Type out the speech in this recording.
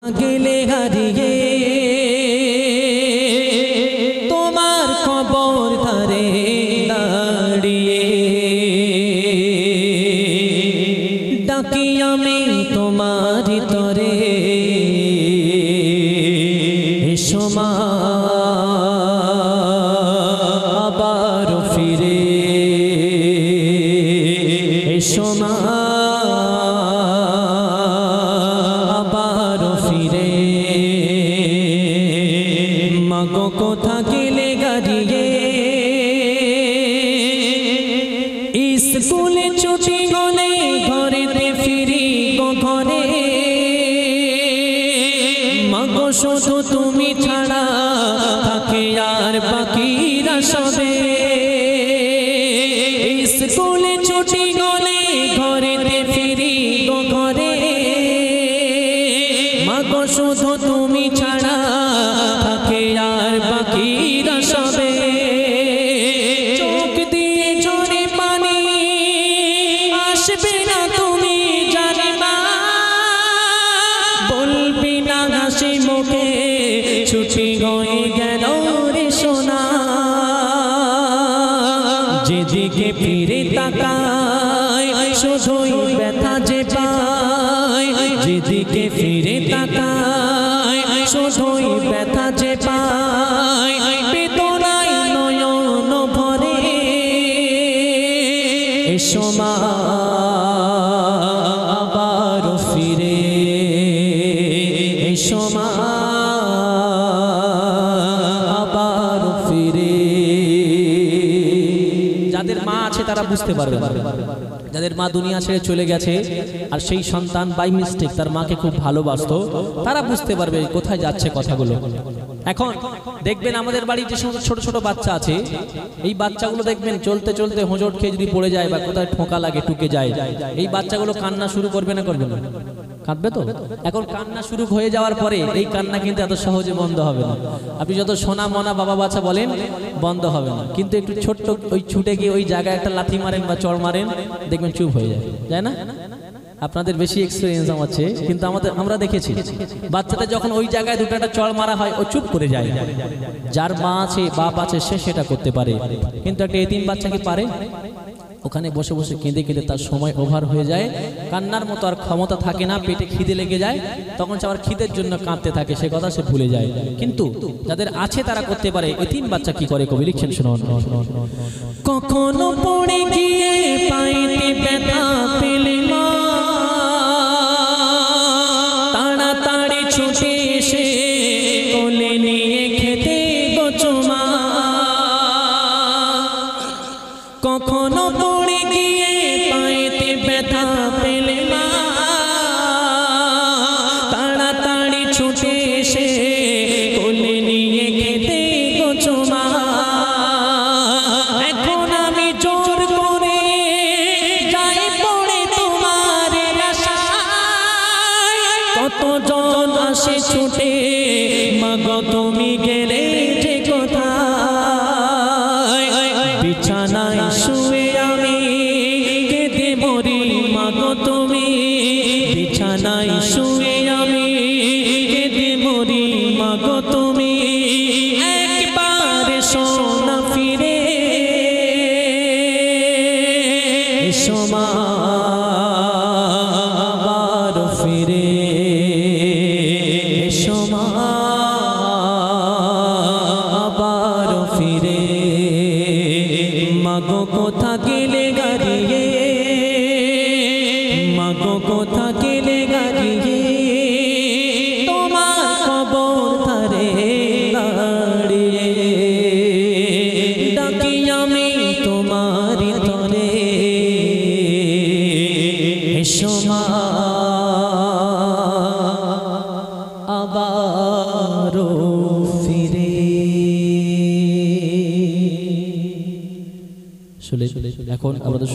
গেলে হারিয়ে তোমার কবর ধারে দাঁড়িয়ে ডাকি আমি তোমার তরে এসো মা আবার ফিরে এসো মা কোথা গেলে গাড়িয়ে স্কুলে ছুটি গলে ঘরেতে ফিরি ঘরে মাগো শুধু তুমি ছাড়া থাকে আর বাকিরা সবে স্কুলে ছুটি গলে ঘরেতে ফিরি ঘরে মাগো শুধু তুমি ছাড়া থাকে আর বাকিরা সবে চোখ দিয়ে ঝরে পানি আসবে না তুমি জানি না বলবি না হাসি মুখে ছুটি হয়ে গেল রে সোনা যেদিকে ফিরে তাকাই শুধুই ব্যথা যে পাই যেদিকে ফিরে তাকাই শুধুই ব্যথা যে পাই বেদনায় নয়ন ভরে এসো মা আবার ফিরে এসো মা আবার ফিরে। যাদের মা আছে তারা বুঝতে পারবে, যাদের মা দুনিয়া ছেড়ে চলে গেছে আর সেই সন্তান বাই মিস্টেক তার মাকে খুব ভালোবাসতো তারা বুঝতে পারবে কোথায় যাচ্ছে কথাগুলো। এখন দেখবেন আমাদের বাড়ির যে সমস্ত ছোট ছোট বাচ্চা আছে এই বাচ্চাগুলো দেখবেন চলতে চলতে হোঁচট খেয়ে যদি পড়ে যায় বা কোথায় ঠোকা লাগে টুকে যায় এই বাচ্চাগুলো কান্না শুরু করবে না করবে না? কাঁদবে তো। এখন কান্না শুরু হয়ে যাওয়ার পরে এই কান্না কিন্তু এত সহজে বন্ধ হবে না। আপনি যত সোনা মনা বাবা বাচ্চা বলেন বন্ধ হবে না, কিন্তু একটু ছোট্ট ওই ছুটে গিয়ে ওই জায়গায় একটা লাথি মারেন বা চড় মারেন দেখবেন চুপ হয়ে যায়, যায় না? আপনাদের বেশি এক্সপিরিয়েন্স আছে, কিন্তু আমরা দেখেছি বাচ্চাটা যখন ওই জায়গায় দুটো একটা চড় মারা হয় ও চুপ করে যায়। যার মা আছে বাপ আছে সে সেটা করতে পারে, কিন্তু একটা এতিম বাচ্চা কি পারে? ওখানে বসে বসে কেঁদে কেঁদে তার সময় ওভার হয়ে যায়, কান্নার মতো আর ক্ষমতা থাকে না, পেটে খিদে লেগে যায়, তখন সে আবার খিদের জন্য কাঁদতে থাকে, সে কথা সে ভুলে যায়। কিন্তু যাদের আছে তারা করতে পারে। এতিম বাচ্চা কি করে কবি লিখছেন শুনুন। কখনো পড়ে গিয়ে পাইতে ব্যথা পেলে মা তাড়াতাড়ি ছুটে এসে কোলে নিয়ে খেতে গোচমা। কখনো পড়ে গিয়ে পাইতে ব্যথা পেলে মা তাড়াতাড়ি ছুটে এসে কোলে নিয়ে খেতে গোচমা। এখন আমি জোর করে যাই পড়ে তোমার আশায়, কতজন আসে ছুটে মাগো তুমি গেলে যে কোথায়। বিছানায় শুয়ে আমি কেঁদে মরি মাগো তুমি, বিছানায় শুয়ে আমি কেঁদে মরি মাগো তুমি। একবার সোনা ফিরে এসো মা আবার ফিরে এসো মা আবার ফিরে। মাগো কোথা গেলে গাড়িয়ে মাগো কোথা গেলে গাড়িয়ে তোমার কবর ধারে দাঁড়িয়ে ডাকি আমি তোমার তরে এসো মা আবার ফিরে। এখন আমাদের